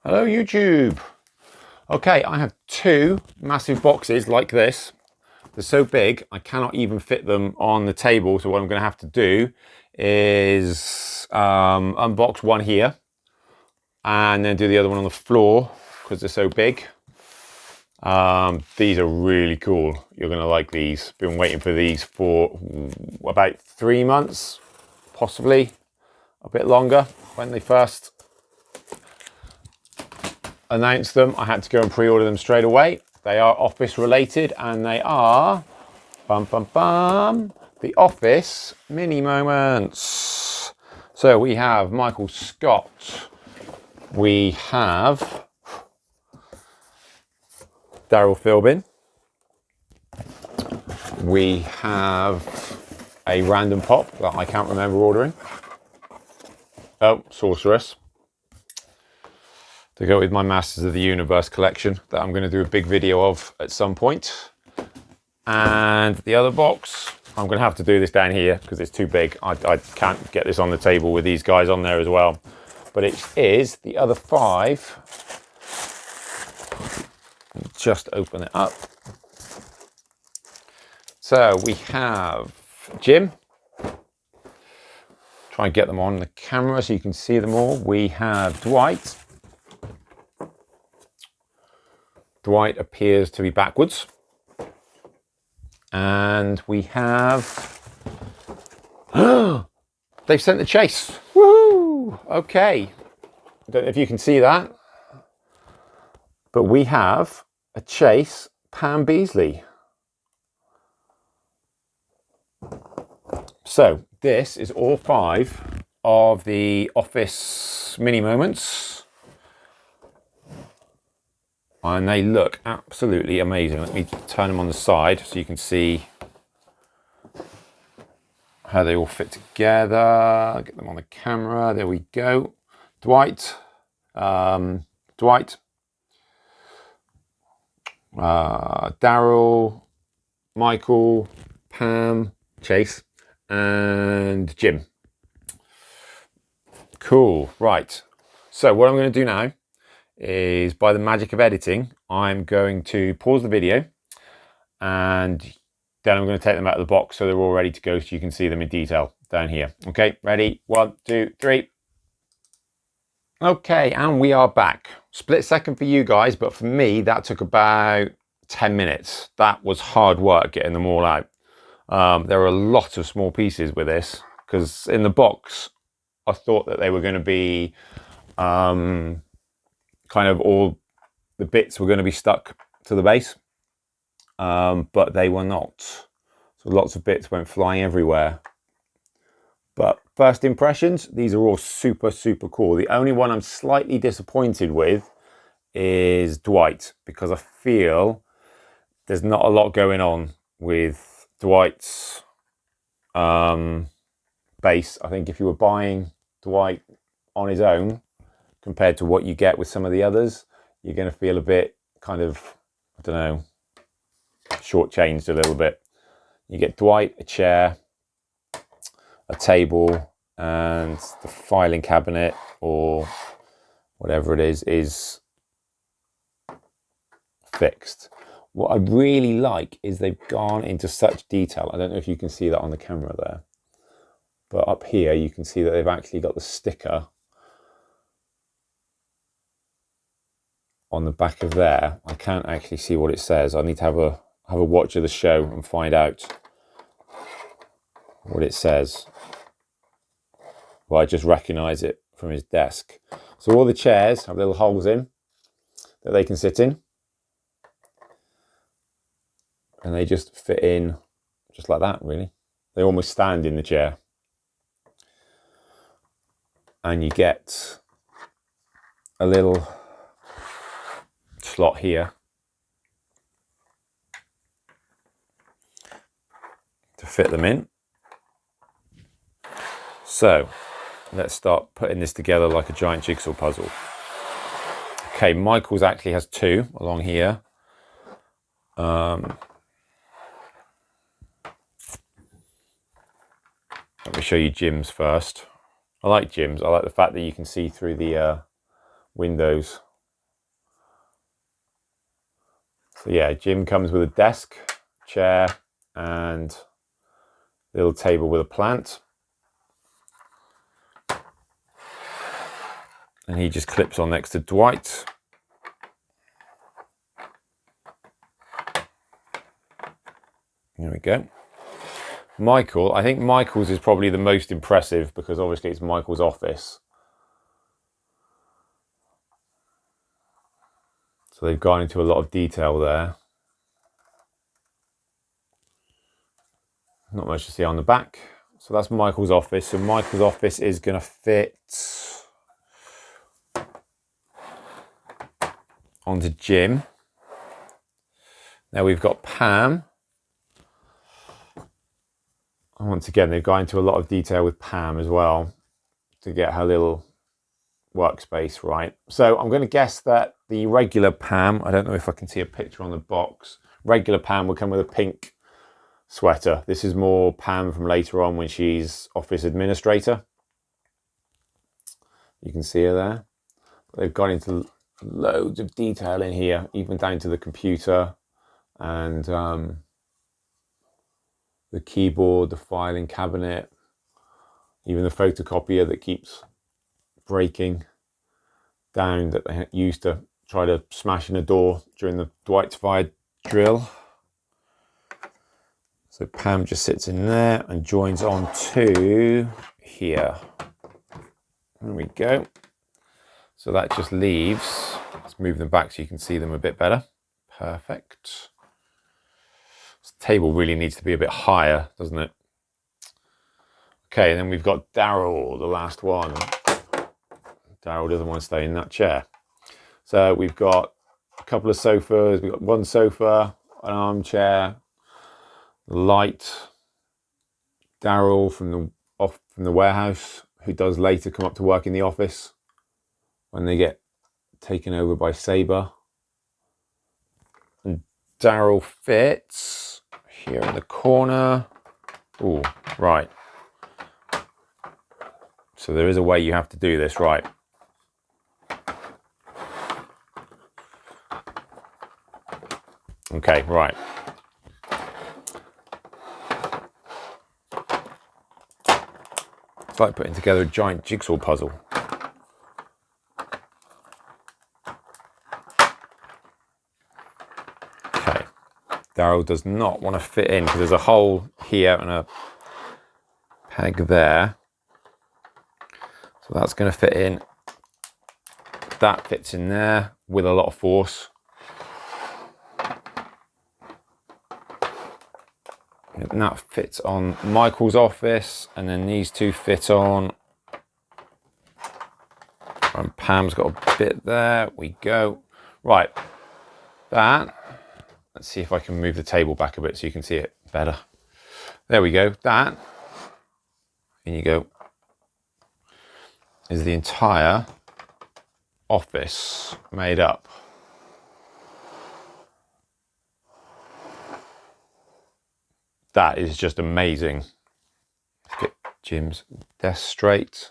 Hello YouTube. Okay, I have two massive boxes like this. They're so big I cannot even fit them on the table, so what I'm going to have to do is unbox one here and then do the other one on the floor because they're so big. These are really cool. You're going to like these. Been waiting for these for about 3 months, possibly a bit longer. When they first announced them, I had to go and pre-order them straight away. They are office related and they are the Office Mini Moments. So we have Michael Scott, we have Daryl Philbin, we have a random pop that I can't remember ordering. Oh, Sorceress, to go with my Masters of the Universe collection that I'm going to do a big video of at some point. And the other box, I'm going to have to do this down here because it's too big. I can't get this on the table with these guys on there as well. But it is the other 5. Just open it up. So we have Jim. Try and get them on the camera so you can see them all. We have Dwight. Dwight appears to be backwards. And we have, they've sent the chase. Woo! Okay. I don't know if you can see that, but we have a chase Pam Beasley. So this is all 5 of the Office Mini Moments. And they look absolutely amazing. Let me turn them on the side so you can see how they all fit together. Get them on the camera. There we go. Dwight, Daryl, Michael, Pam, Chase, and Jim. Cool. Right. So what I'm going to do now is, by the magic of editing, I'm going to pause the video and then I'm going to take them out of the box so they're all ready to go so you can see them in detail down here. Okay, ready? 1, 2, 3. Okay, and we are back. Split second for you guys, but for me, that took about 10 minutes. That was hard work getting them all out. There are a lot of small pieces with this because in the box, I thought that they were going to be kind of all the bits were going to be stuck to the base, but they were not. So lots of bits went flying everywhere. But first impressions, these are all super, super cool. The only one I'm slightly disappointed with is Dwight, because I feel there's not a lot going on with Dwight's base. I think if you were buying Dwight on his own, compared to what you get with some of the others, you're going to feel a bit kind of, I don't know, shortchanged a little bit. You get Dwight, a chair, a table, and the filing cabinet or whatever it is fixed. What I really like is they've gone into such detail. I don't know if you can see that on the camera there, but up here you can see that they've actually got the sticker on the back of there. I can't actually see what it says. I need to have a watch of the show and find out what it says. Well, I just recognize it from his desk. So all the chairs have little holes in that they can sit in, and they just fit in just like that, really. They almost stand in the chair. And you get a little slot here to fit them in. So let's start putting this together like a giant jigsaw puzzle. Okay, Michael's actually has 2 along here. Let me show you Jim's first. I like Jim's. I like the fact that you can see through the windows So yeah, Jim comes with a desk, chair, and a little table with a plant. And he just clips on next to Dwight. There we go. Michael, I think Michael's is probably the most impressive because obviously it's Michael's office. So they've gone into a lot of detail there. Not much to see on the back. So that's Michael's office. So Michael's office is going to fit onto Jim. Now we've got Pam. And once again, they've gone into a lot of detail with Pam as well to get her little workspace right. So I'm going to guess that the regular Pam, I don't know if I can see a picture on the box, regular Pam will come with a pink sweater. This is more Pam from later on when she's office administrator. You can see her there. They've gone into loads of detail in here, even down to the computer and the keyboard, the filing cabinet, even the photocopier that keeps breaking down that they used to try to smash in a door during the Dwight's fire drill. So Pam just sits in there and joins on to here. There we go. So that just leaves, let's move them back so you can see them a bit better. Perfect. This table really needs to be a bit higher, doesn't it? Okay, and then we've got Daryl, the last one. Daryl doesn't want to stay in that chair. So we've got a couple of sofas. We've got one sofa, an armchair, light. Daryl from the warehouse, who does later come up to work in the office when they get taken over by Sabre. And Daryl fits here in the corner. Oh, right. So there is a way you have to do this, right? Okay, right. It's like putting together a giant jigsaw puzzle. Okay. Daryl does not want to fit in because there's a hole here and a peg there. So that's going to fit in. That fits in there with a lot of force. And that fits on Michael's office, and then these two fit on. And Pam's got a bit there. We go. Right. That. Let's see if I can move the table back a bit so you can see it better. There we go. That. In you go. Is the entire office made up. That is just amazing. Let's get Jim's desk straight.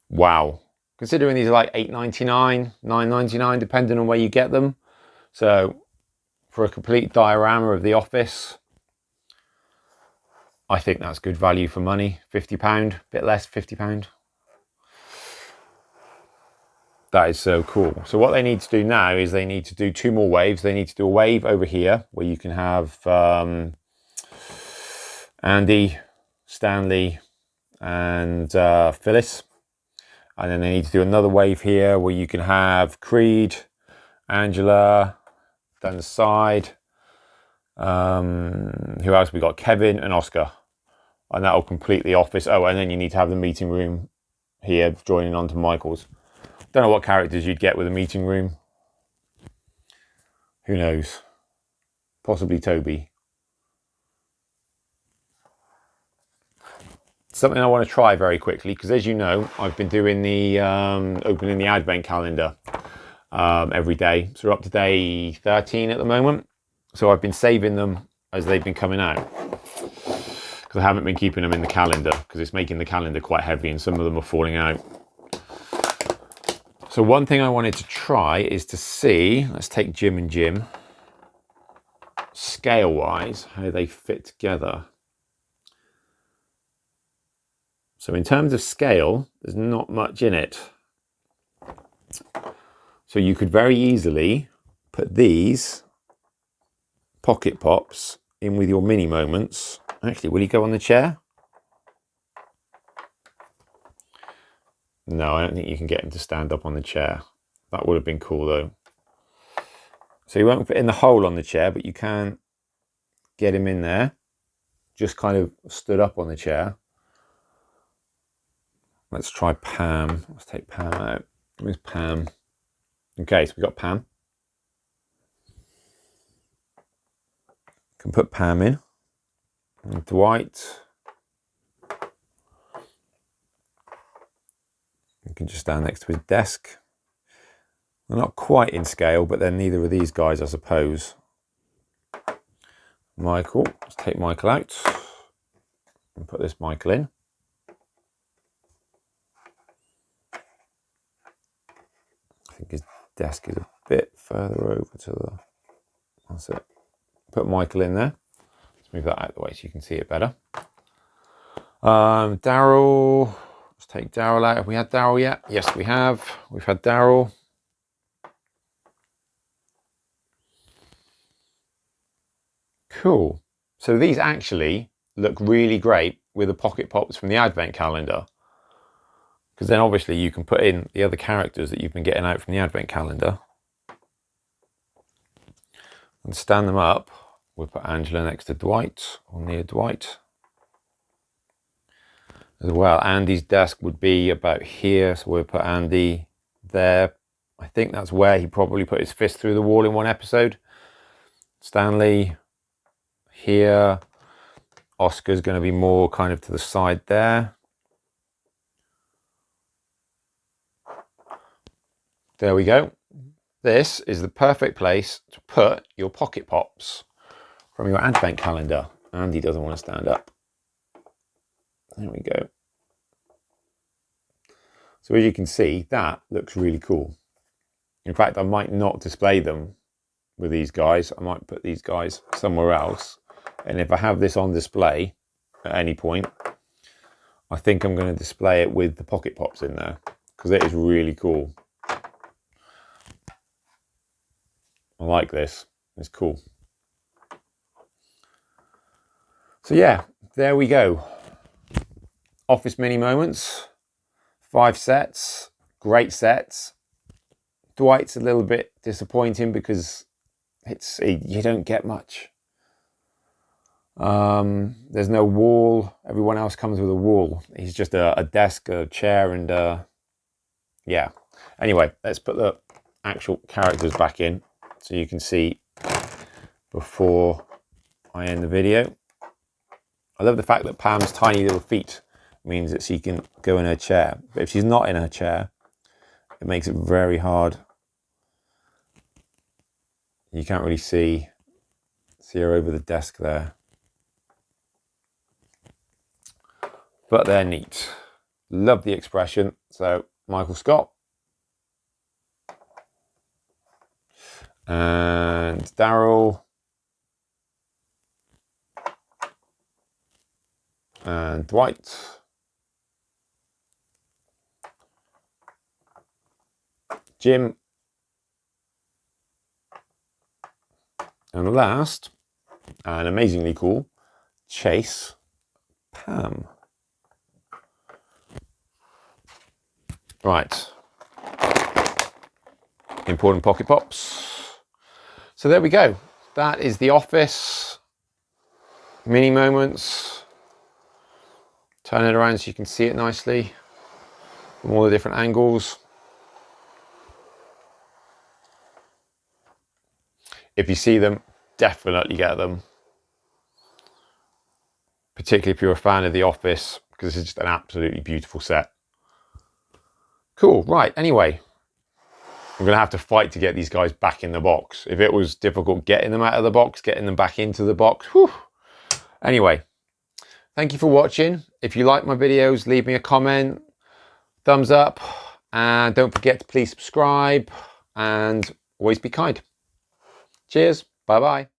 Wow. Considering these are like $8.99, $9.99, depending on where you get them. So for a complete diorama of the office, I think that's good value for money. £50, a bit less, £50. That is so cool. So what they need to do now is they need to do two more waves. They need to do a wave over here where you can have Andy, Stanley, and Phyllis. And then they need to do another wave here where you can have Creed, Angela, down the side. Who else? We got Kevin and Oscar. And that'll complete the office. Oh, and then you need to have the meeting room here joining on to Michael's. Don't know what characters you'd get with a meeting room. Who knows? Possibly Toby. Something I want to try very quickly, because as you know, I've been doing the opening the advent calendar every day. So we're up to day 13 at the moment. So I've been saving them as they've been coming out. Because I haven't been keeping them in the calendar, because it's making the calendar quite heavy and some of them are falling out. So one thing I wanted to try is to see, let's take Jim and Jim. scale-wise, how they fit together. So in terms of scale, there's not much in it. So you could very easily put these pocket pops in with your Mini Moments. Actually, will he go on the chair? No, I don't think you can get him to stand up on the chair. That would have been cool though. So you won't fit in the hole on the chair, but you can get him in there. Just kind of stood up on the chair. Let's try Pam. Let's take Pam out. Where's Pam? Okay, so we've got Pam. Can put Pam in. And Dwight. You can just stand next to his desk. They're not quite in scale, but then neither are these guys, I suppose. Michael. Let's take Michael out. And put this Michael in. I think his desk is a bit further over to the... That's it. Put Michael in there. Let's move that out of the way so you can see it better. Daryl. Let's take Daryl out. Have we had Daryl yet? Yes, we have. We've had Daryl. Cool. So these actually look really great with the pocket pops from the advent calendar. Because then obviously you can put in the other characters that you've been getting out from the advent calendar. And stand them up. We'll put Angela next to Dwight, or near Dwight. As well, Andy's desk would be about here, so we'll put Andy there. I think that's where he probably put his fist through the wall in one episode. Stanley here. Oscar's going to be more kind of to the side there. There we go. This is the perfect place to put your pocket pops from your advent calendar. Andy doesn't want to stand up. There we go. So as you can see, that looks really cool. In fact, I might not display them with these guys. I might put these guys somewhere else. And if I have this on display at any point, I think I'm going to display it with the pocket pops in there because it is really cool. I like this. It's cool. So yeah, there we go. Office Mini Moments. 5 sets. Great sets. Dwight's a little bit disappointing because you don't get much. There's no wall. Everyone else comes with a wall. He's just a desk, a chair, and yeah. Anyway, let's put the actual characters back in so you can see before I end the video. I love the fact that Pam's tiny little feet means that she can go in her chair. But if she's not in her chair, it makes it very hard. You can't really see her over the desk there. But they're neat. Love the expression. So, Michael Scott. And Daryl. And Dwight. Jim. And the last, and amazingly cool, Chase, Pam. Right. Important pocket pops. So there we go. That is the Office Mini Moments. Turn it around so you can see it nicely from all the different angles. If you see them, definitely get them. Particularly if you're a fan of The Office, because this is just an absolutely beautiful set. Cool, right, anyway. I'm going to have to fight to get these guys back in the box. If it was difficult getting them out of the box, getting them back into the box, whew. Anyway, thank you for watching. If you like my videos, leave me a comment, thumbs up, and don't forget to please subscribe, and always be kind. Cheers. Bye-bye.